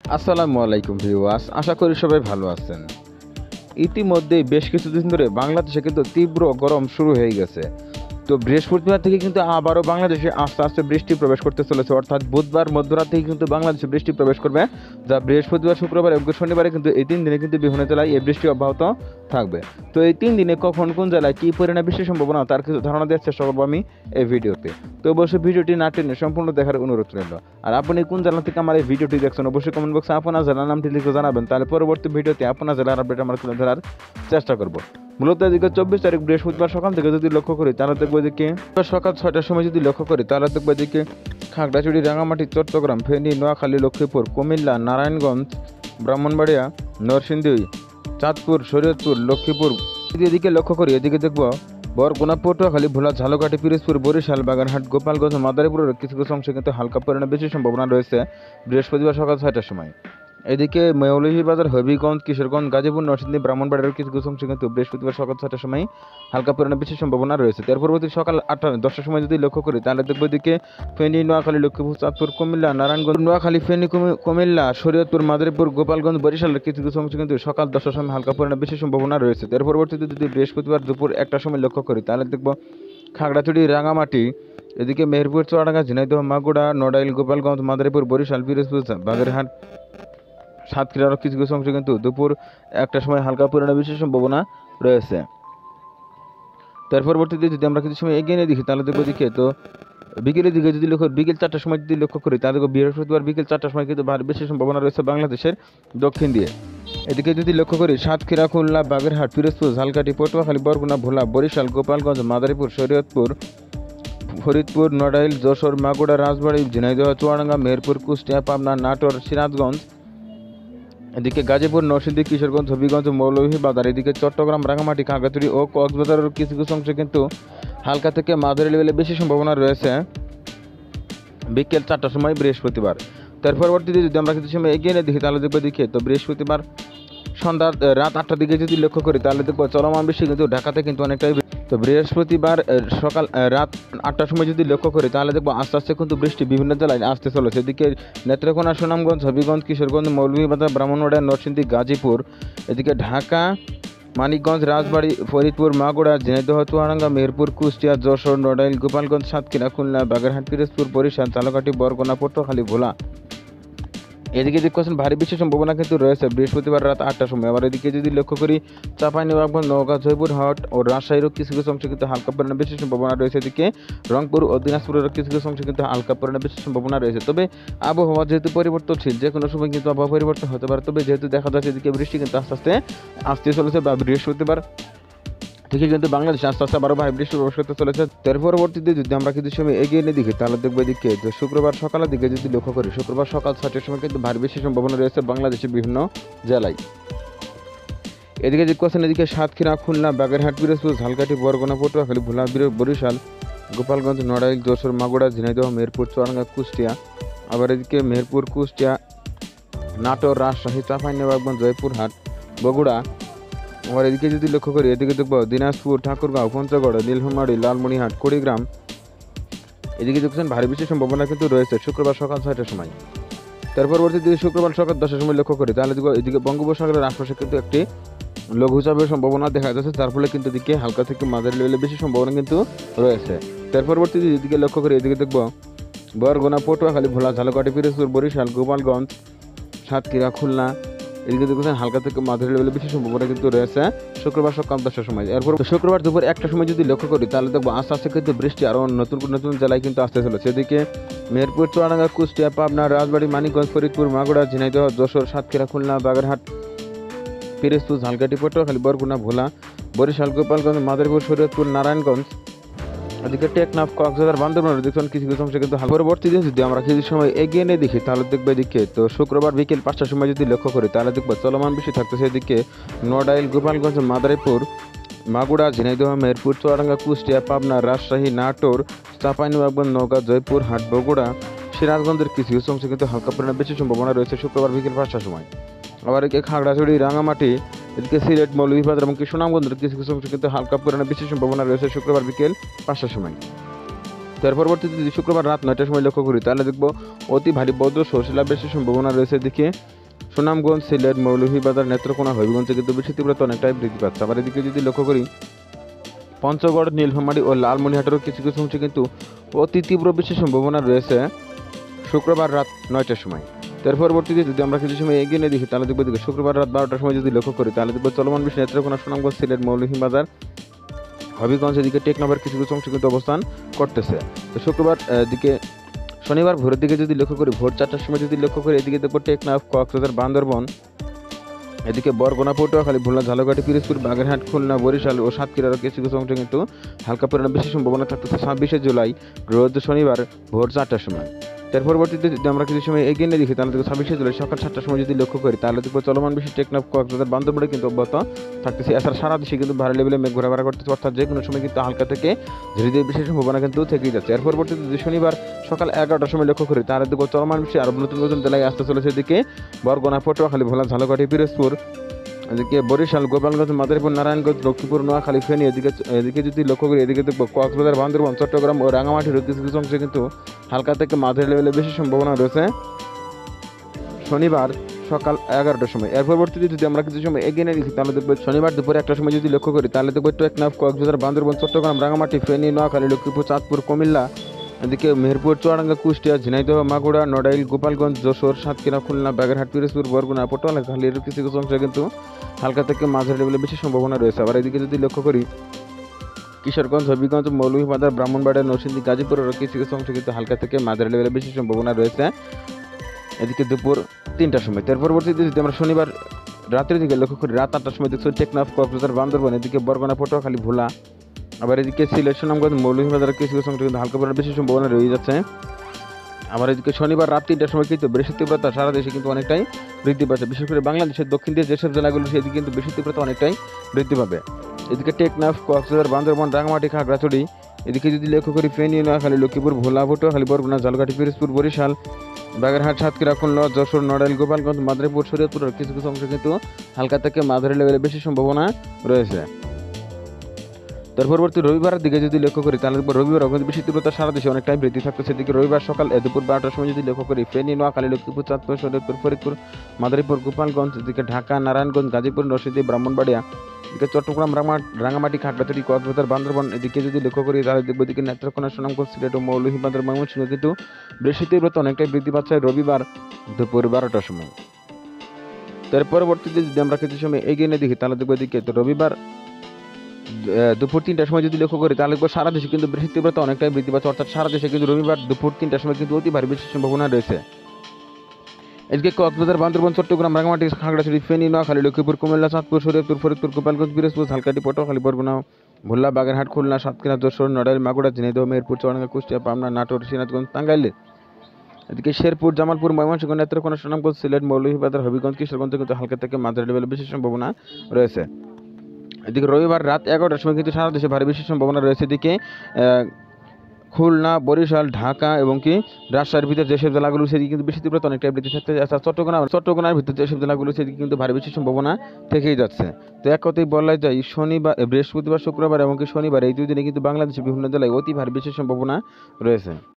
আসসালামু আলাইকুম ভিউয়ার্স, আশা করি সবাই ভালো আছেন। ইতিমধ্যেই বেশ কিছুদিন ধরে বাংলাদেশে কিন্তু তীব্র গরম শুরু হয়ে গেছে। তো বৃহস্পতিবার থেকে কিন্তু আবারও বাংলাদেশে আস্তে আস্তে বৃষ্টি প্রবেশ করতে চলেছে, অর্থাৎ বুধবার মধ্যরাত থেকে কিন্তু বাংলাদেশে বৃষ্টি প্রবেশ করবে, যা বৃহস্পতিবার, শুক্রবার এবং শনিবারে কিন্তু এই 3 দিনে কিন্তু বিভিন্ন জেলায় এই বৃষ্টি অব্যাহত থাকবে। তো এই 3 দিনে কখন কোন জেলায় কী পরিমাণে বৃষ্টির সম্ভাবনা তার কিছু ধারণা দেওয়ার চেষ্টা করবো আমি এই ভিডিওতে। তো অবশ্যই ভিডিওটি না টেনে সম্পূর্ণ দেখার অনুরোধ রইল। আর আপনি কোন জেলা থেকে আমার এই ভিডিওটি দেখছেন অবশ্যই কমেন্ট বক্সে আপনার জেলার নামটি লিখে জানাবেন, তাহলে পরবর্তী ভিডিওতে আপনার জেলার আপডেট আমরা তুলে ধরার চেষ্টা করবো। মূলত এদিকে 24 তারিখ বৃহস্পতিবার সকাল থেকে যদি লক্ষ্য করি তাহলে দেখবো এদিকে সকাল 6টার সময় যদি লক্ষ্য করি তাহলে দেখবো এদিকে খাগড়াছড়ি, রাঙামাটি, চট্টগ্রাম, ফেনী, নোয়াখালী, লক্ষ্মীপুর, কুমিল্লা, নারায়ণগঞ্জ, ব্রাহ্মণবাড়িয়া, নরসিংদী, চাঁদপুর, শরীয়তপুর, লক্ষ্মীপুর। যদি এদিকে লক্ষ্য করি এদিকে দেখবো বরগুনা, পটুয়াখালী, ভোলা, ঝালকাঠি, পিরোজপুর, বরিশাল, বাগেরহাট, গোপালগঞ্জ, মাদারীপুরের কিছু কিছু অংশে কিন্তু হালকা পরিমাণে বেশি সম্ভাবনা রয়েছে বৃহস্পতিবার সকাল 6টার সময়। এদিকে মৌলভীবাজার, হবিগঞ্জ, কিশোরগঞ্জ, গাজীপুর, নরসিংদী, ব্রাহ্মণবাড়িয়ার কিছু কিছু অংশে কিন্তু বৃহস্পতিবার সকাল 6টার সময় হালকা পরিমাণে বেশি সম্ভাবনা রয়েছে। এর পরবর্তী সকাল 8-10টার সময় যদি লক্ষ্য করি তাহলে দেখবো এদিকে ফেনী, নোয়াখালী, লক্ষ্মীপুর, চাঁদপুর, কুমিল্লা, নারায়ণগঞ্জ, নোয়াখালী, ফেনী, কুমিল্লা, শরীয়তপুর, মাদারীপুর, গোপালগঞ্জ, বরিশালের কিছু কিছু অংশে কিন্তু সকাল 10টার সময় হালকা পরিমাণে বেশি সম্ভাবনা রয়েছে। এর পরবর্তীতে যদি বৃহস্পতিবার দুপুর 1টার সময় লক্ষ্য করি তাহলে দেখবো খাগড়াছড়ি, রাঙামাটি, এদিকে মেহেরপুর, চুয়াডাঙ্গা, ঝিনাইদহ, মাগুড়া, নড়াইল, গোপালগঞ্জ, মাদারীপুর, বরিশাল, পিরোজপুর, বাগেরহাট, সাতক্ষীরার কিছু কিছু অংশে কিন্তু দুপুর 1টার সময় হালকা পরিমাণে বেশি সম্ভাবনা রয়েছে। তার পরবর্তীতে যদি আমরা কিছু সময় এগিয়ে নিয়ে দেখি তাহলে দেখবো দিকে তো বিকেলের দিকে যদি বিকেল 4টার সময় যদি লক্ষ্য করি তাহলে দেখবো বৃহস্পতিবার বিকেল 4টার সময় কিন্তু ভারী বেশি সম্ভাবনা রয়েছে বাংলাদেশের দক্ষিণ দিয়ে। এদিকে যদি লক্ষ্য করি সাতক্ষীরা, খুলনা, বাগেরহাট, পিরোজপুর, ঝালকাঠি, পটুয়াখালী, বরগুনা, ভোলা, বরিশাল, গোপালগঞ্জ, মাদারীপুর, শরীয়তপুর, ফরিদপুর, নড়াইল, যশোর, মাগুড়া, রাজবাড়ী, ঝিনাইদহ, চুয়াডাঙ্গা, মেহেরপুর, কুষ্টিয়া, পাবনা, নাটোর, সিরাজগঞ্জ, এদিকে গাজীপুর, নরসিংদী, কিশোরগঞ্জ, হবিগঞ্জ, মৌলভীবাজার, এদিকে চট্টগ্রাম, রাঙামাটি, খাগড়াছড়ি ও কক্সবাজারের কিছু কিছু অংশে কিন্তু হালকা থেকে মাঝারি লেভেলে বেশি সম্ভাবনা রয়েছে বিকেল 4টার সময় বৃহস্পতিবার। তার পরবর্তীতে যদি আমরা কিছু সময় এগিয়ে নিয়ে দেখি তাহলে দেখবো দেখি তো বৃহস্পতিবার সন্ধ্যা রাত 8টার দিকে যদি লক্ষ্য করি তাহলে দেখবো চলমান বৃষ্টি কিন্তু ঢাকাতে কিন্তু অনেকটাই। তো বৃহস্পতিবার সকাল রাত 8টার সময় যদি লক্ষ্য করি তাহলে দেখবো আস্তে আস্তে কিন্তু বৃষ্টি বিভিন্ন জেলায় আসতে চলেছে। এদিকে নেত্রকোনা, সুনামগঞ্জ, হবিগঞ্জ, কিশোরগঞ্জ, মৌলভীবাজার, ব্রাহ্মণবাড়িয়া, নরসিংদী, গাজীপুর, এদিকে ঢাকা, মানিকগঞ্জ, রাজবাড়ী, ফরিদপুর, মাগুড়া, ঝিনাইদহ, চুয়াডাঙ্গা, মেহেরপুর, কুষ্টিয়া, যশোর, নড়াইল, গোপালগঞ্জ, সাতক্ষীরা, খুলনা, বাগেরহাট, পিরোজপুর, বরিশাল, ঝালকাঠি, বরগুনা, পটুয়াখালী, ভোলা, এদিকে দেখছেন ভারী বৃষ্টির সম্ভাবনা কিন্তু রয়েছে বৃহস্পতিবার রাত 8টার সময়। আবার এদিকে যদি লক্ষ্য করি চাঁপাইনবাবগঞ্জ, নওগাঁ, জয়পুরহাট ও রাজশাহীরও কিছু কিছু অংশে কিন্তু হালকা পরিমাণে বেশি সম্ভাবনা রয়েছে। এদিকে রংপুর ও দিনাজপুরের কিছু কিছু অংশে কিন্তু হালকা পরিমাণে বেশি সম্ভাবনা রয়েছে। তবে আবহাওয়া যেহেতু পরিবর্তনশীল, যে কোনো সময় কিন্তু আবহাওয়া পরিবর্তন হতে পারে। তবে যেহেতু দেখা যাচ্ছে এদিকে বৃষ্টি কিন্তু আস্তে আস্তে আসতে চলেছে বা বৃহস্পতিবার থেকে কিন্তু বাংলাদেশে আস্তে আস্তে আবারও ভারী বৃষ্টি প্রবেশ করতে চলেছে। তার পরবর্তীতে যদি আমরা কিছু সময় এগিয়ে নিয়ে দেখি তাহলে দেখবো এদিকে যে শুক্রবার সকালের দিকে যদি লক্ষ্য করি শুক্রবার সকাল 6টার সময় কিন্তু ভারী বৃষ্টির সম্ভাবনা রয়েছে বাংলাদেশের বিভিন্ন জেলায়। এদিকে যে কোশ্চেন এদিকে সাতক্ষীরা, খুলনা, বাগেরহাট, পিরোজপুর, ঝালকাঠি, বরগুনা, পটুয়াখালী, ভোলা, বরিশাল, গোপালগঞ্জ, নড়াইল, যশোর, মাগুড়া, ঝিনাইদহ, মেহেরপুর, চুয়াডাঙ্গা, কুষ্টিয়া, আবার এদিকে মেহেরপুর, কুষ্টিয়া, নাটোর, রাজশাহী, চাঁপাইনবাবগঞ্জ, জয়পুরহাট, বগুড়া, আবার এদিকে যদি লক্ষ্য করি এদিকে দেখবো দিনাজপুর, ঠাকুরগাঁও, পঞ্চগড়, নীলফামারী, লালমনিরহাট, কুড়িগ্রাম, এদিকে দেখছেন ভারী বৃষ্টির সম্ভাবনা কিন্তু রয়েছে শুক্রবার সকাল 6টার সময়। তার পরবর্তী যদি শুক্রবার সকাল 10টার সময় লক্ষ্য করি তাহলে দেখবো এদিকে বঙ্গোপসাগরের আশপাশে কিন্তু একটি লঘুচাপের সম্ভাবনা দেখা যাচ্ছে, তার ফলে কিন্তু এদিকে হালকা থেকে মাঝারি লেভেলে বেশি সম্ভাবনা কিন্তু রয়েছে। তার পরবর্তী এদিকে লক্ষ্য করি এদিকে দেখবো বরগুনা, পটুয়াখালী, ভোলা, ঝালকাঠি, পিরোজপুর, বরিশাল, গোপালগঞ্জ, সাতক্ষীরা, খুলনা, এদিকে দেখছেন হালকা থেকে মাঝারি লেভেলে বেশি সম্ভাবনা কিন্তু রয়েছে শুক্রবার সকাল 10টার সময়। এরপর শুক্রবার দুপুর 1টার সময় যদি লক্ষ্য করি তাহলে দেখবো আস্তে আস্তে কিন্তু বৃষ্টি আরও নতুন নতুন জেলায় কিন্তু আসতে চলেছে। এদিকে মেহেরপুর, চুয়াডাঙ্গা, কুষ্টিয়া, পাবনা, রাজবাড়ী, মানিকগঞ্জ, ফরিদপুর, মাগুড়া, ঝিনাইদহ, যশোর, সাতক্ষীরা, খুলনা, বাগেরহাট, পিরোজপুর, ঝালকাঠি, পটুয়াখালী, বরগুনা, ভোলা, বরিশাল, গোপালগঞ্জ, মাদারীপুর, শরীয়তপুর, নারায়ণগঞ্জ, এদিকে টেকনাফ, কক্সবাজার, বান্দরবানের দেখুন কিছু কিছু অংশে কিন্তু পরবর্তীতে যদি আমরা কিছু সময় এগিয়ে নিয়ে দেখি তাহলে দেখবো এদিকে তো শুক্রবার বিকেল 5টার সময় যদি লক্ষ্য করি তাহলে দেখবো চলমান বৃষ্টি থাকতেছে। এদিকে নড়াইল, গোপালগঞ্জ, মাদারীপুর, মাগুড়া, ঝিনাইদহ, মেহেরপুর, চুয়াডাঙ্গা, কুষ্টিয়া, পাবনা, রাজশাহী, নাটোর, চাঁপাইনবাবগঞ্জ, নওগাঁ, জয়পুরহাট, বগুড়া, সিরাজগঞ্জের কিছু কিছু অংশে কিন্তু হালকা পরিমাণে বেশি সম্ভাবনা রয়েছে শুক্রবার বিকেল 5টার সময়। আবার এদিকে খাগড়াছড়ি, রাঙামাটি, এদিকে সিলেট, মৌলভীবাজার এবং সুনামগঞ্জের কিছু কিছু অংশে কিন্তু হালকা পরিমাণে বেশি সম্ভাবনা রয়েছে শুক্রবার বিকেল 5টার সময়। তো এর পরবর্তীতে যদি শুক্রবার রাত 9টার সময় লক্ষ্য করি তাহলে দেখবো অতি ভারী বজ্র সহ শিলাবৃষ্টির সম্ভাবনা রয়েছে। এদিকে সুনামগঞ্জ, সিলেট, মৌলভীবাজার, নেত্রকোনা, হবিগঞ্জে কিন্তু বৃষ্টির তীব্রতা অনেকটাই বৃদ্ধি পাচ্ছে। আবার এদিকে যদি লক্ষ্য করি পঞ্চগড়, নীলফামারী ও লালমনিরহাটেরও কিছু কিছু অংশে কিন্তু অতি তীব্র বৃষ্টির সম্ভাবনা রয়েছে শুক্রবার রাত 9টার সময়। তার পরবর্তীতে যদি আমরা কিছু সময় এগিয়ে নিয়ে দেখি তাহলে দেখবো দিকে শুক্রবার রাত 12টার সময় যদি লক্ষ্য করি তাহলে দেখবো চলমান বৃষ্টি নেত্রকোনা, সুনামগঞ্জ, সিলেট, মৌলভীবাজার, হবিগঞ্জ এদিকে টেকনাফের কিছু কিছু অংশে কিন্তু অবস্থান করতেছে। তো শুক্রবার দিকে শনিবার ভোরের দিকে যদি লক্ষ্য করি ভোর 4টার সময় যদি লক্ষ্য করি এদিকে দেখবো টেকনাফ, কক্সবাজার, বান্দরবন, এদিকে বরগুনা, পটুয়াখালী, ভোলা, ঝালকাঠি, পিরোজপুর, বাগেরহাট, খুলনা, বরিশাল ও সাতক্ষীরার কিছু কিছু অংশে কিন্তু হালকা পরিমাণে বেশি সম্ভাবনা থাকতেছে 26শে জুলাই রোজ শনিবার ভোর 4টার সময়। তার পরবর্তীতে যদি আমরা কিছু সময় এগিয়ে নিয়ে দেখি তাহলে দেখবো 26শে জুলাই সকাল 7টার সময় যদি লক্ষ্য করি তাহলে দেখবো চলমান বৃষ্টি টেকনাফ, কক্সবাজার, বান্দরবনে কিন্তু অব্যাহত থাকতেছে। এছাড়া সারা দেশে কিন্তু ভারী লেভেলে মেঘ ঘোরাফেরা করতেছে, অর্থাৎ যে কোনো সময় কিন্তু হালকা থেকে ধীরে ধীরে বৃষ্টির সম্ভাবনা কিন্তু থেকেই যাচ্ছে। এর পরবর্তীতে যদি শনিবার সকাল 11টার সময় লক্ষ্য করি তাহলে দেখবো চলমান বৃষ্টি আরো নতুন নতুন জেলায় আসতে চলেছে। এদিকে বরগুনা, পটুয়াখালী, ভোলা, ঝালকাঠি, পিরোজপুর, এদিকে বরিশাল, গোপালগঞ্জ, মাদারীপুর, নারায়ণগঞ্জ, লক্ষ্মীপুর, নোয়াখালী, ফেনী, এদিকে যদি লক্ষ্য করি এদিকে দেখবো কক্সবাজার, বান্দরবান, চট্টগ্রাম ও রাঙামাটির কিছু কিছু অংশে কিন্তু হালকা থেকে মাঝারি লেভেলে বেশি সম্ভাবনা রয়েছে শনিবার সকাল 11টার সময়। এর পরবর্তীতে যদি আমরা কিছু সময় এগিয়ে নিয়ে দেখি তাহলে দেখবো শনিবার দুপুরে 1টার সময় যদি লক্ষ্য করি তাহলে দেখবো টেকনাফ, কক্সবাজার, বান্দরবান, চট্টগ্রাম, রাঙামাটি, ফেনী, নোয়াখালী, লক্ষ্মীপুর, চাঁদপুর, কুমিল্লা, এদিকে মেহেরপুর, চুয়াডাঙ্গা, কুষ্টিয়া, ঝিনাইদহ, মাগুরা, নড়াইল, গোপালগঞ্জ, যশোর, সাতক্ষীরা, খুলনা, বাগেরহাট, পিরোজপুর, বরগুনা, পটুয়াখালী এর কিছু কিছু অংশে কিন্তু হালকা থেকে মাঝারি লেভেলে বেশি সম্ভাবনা রয়েছে। আবার এদিকে যদি লক্ষ্য করি কিশোরগঞ্জ, হবিগঞ্জ, মৌলভীবাজার, ব্রাহ্মণবাড়িয়া, নরসিংদী, গাজীপুরের কিছু কিছু অংশে কিন্তু হালকা থেকে মাঝারি লেভেলে বেশি সম্ভাবনা রয়েছে এদিকে দুপুর 3টার সময়। তার পরবর্তীতে যদি আমরা শনিবার রাতের দিকে লক্ষ্য করি রাত 8টার সময় দেখছি টেকনাফ, কক্সবাজার, বান্দরবান, এদিকে বরগুনা, পটুয়াখালী, ভোলা, আবার এদিকে সিলেট, সুনামগঞ্জ, মৌলভীবাজার কিছু কিছু অংশে কিন্তু হালকা পরিমাণে বেশি সম্ভাবনা রয়ে যাচ্ছে। আবার এদিকে শনিবার রাত 3টার সময় কিন্তু বৃষ্টির তীব্রতা সারা দেশে কিন্তু অনেকটাই বৃদ্ধি পাচ্ছে, বিশেষ করে বাংলাদেশের দক্ষিণ দিয়ে যেসব জেলাগুলো সেদিকে কিন্তু বৃষ্টির তীব্রতা অনেকটাই বৃদ্ধি পাবে। এদিকে টেকনাফ, কক্সবাজার, বান্দরবান, রাঙামাটি, খাগড়াছড়ি, এদিকে যদি লক্ষ্য করি ফেনী, নোয়াখালী, লক্ষ্মীপুর, ভোলা, পটুয়াখালী, বরগুনা, ঝালকাঠি, পিরোজপুর, বরিশাল, বাগেরহাট, সাতক্ষীরা, খুলনা, যশোর, নড়াইল, গোপালগঞ্জ, মাদারীপুর, শরীয়তপুরের কিছু কিছু অংশে কিন্তু হালকা থেকে মাঝারি লেভেলে বেশি সম্ভাবনা রয়েছে। তার পরবর্তী রবিবারের দিকে যদি লক্ষ্য করি তাহলে রবিবার বৃষ্টির তীব্রতা সারা দেশে অনেকটাই বৃদ্ধি থাকতেছে। এদিকে রবিবার সকাল দুপুর 12টার সময় যদি লক্ষ্য করি ফেনী, নোয়াখালী, লক্ষ্মীপুর, চাঁদপুর, শরীয়তপুর, ফরিদপুর, মাদারীপুর, গোপালগঞ্জ, এদিকে ঢাকা, নারায়ণগঞ্জ, গাজীপুর, নরসিংদী, ব্রাহ্মণবাড়িয়া, এদিকে চট্টগ্রাম, রাঙামাটি, খাগড়াছড়ি, কক্সবাজার, বান্দরবান, এদিকে যদি লক্ষ্য করি তাহলে দেখবো এদিকে নেত্রকোনা, সুনামগঞ্জ, সিলেট ও মৌলভীবাজার, ময়মনসিংহ কিন্তু বৃষ্টির তীব্রতা অনেকটাই বৃদ্ধি পাচ্ছে রবিবার দুপুর 12টার সময়। তার পরবর্তীতে যদি আমরা কিছু সময় এগিয়ে নিয়ে দেখি তাহলে দেখবো এদিকে তো রবিবার দুপুর 3টার সময় যদি লক্ষ্য করি তাহলে সারা দেশে কিন্তু বৃষ্টির তীব্রতা অনেকটাই বৃদ্ধি পাচ্ছে, অর্থাৎ সারা দেশে কিন্তু রবিবার দুপুর 3টার সময় কিন্তু অতি ভারী বৃষ্টির সম্ভাবনা রয়েছে। এদিকে কক্সবাজার, বান্দরবান, চট্টগ্রাম, রাঙামাটি, খাগড়াছড়ি, ফেনী, নোয়াখালী, লক্ষ্মীপুর, কুমিল্লা, চাঁদপুর, শরীয়তপুর, ফরিদপুর, গোপালগঞ্জ, পিরোজপুর, ঝালকাঠি, পটুয়াখালী, বরগুনা, ভোলা, বাগেরহাট, খুলনা, সাতক্ষীরা, যশোর, নড়াইল, মাগুরা, ঝিনাইদহ, মেহেরপুর, চুয়াডাঙ্গা, কুষ্টিয়া, পাবনা, নাটোর, সিরাজগঞ্জ, টাঙ্গাইল, এদিকে শেরপুর, জামালপুর, ময়মনসিংহ, নেত্রকোনা, সুনামগঞ্জ, সিলেট, মৌলভীবাজার, হবিগঞ্জ, কিশোরগঞ্জে কিন্তু হালকা থেকে মাঝারি লেভেলে বেশি সম্ভাবনা রয়েছে। এদিকে রবিবার রাত 11টার সময় কিন্তু সারা দেশে ভারী বৃষ্টির সম্ভাবনা রয়েছে। এদিকে খুলনা, বরিশাল, ঢাকা এবং কি রাজশাহীর ভিতরে যেসব জেলাগুলো সেদিকে কিন্তু বৃষ্টির তীব্রতা অনেকটাই বৃদ্ধি থাকতে যাচ্ছে। চট্টগ্রামের ভিতরে যেসব জেলাগুলো সেদিকে কিন্তু ভারী বৃষ্টির সম্ভাবনা থেকেই যাচ্ছে। তো এক কথাই বলা যায় শনিবার, বৃহস্পতিবার, শুক্রবার এবং কি শনিবার এই দুই দিনে কিন্তু বাংলাদেশের বিভিন্ন জেলায় অতি ভারী বৃষ্টির সম্ভাবনা রয়েছে।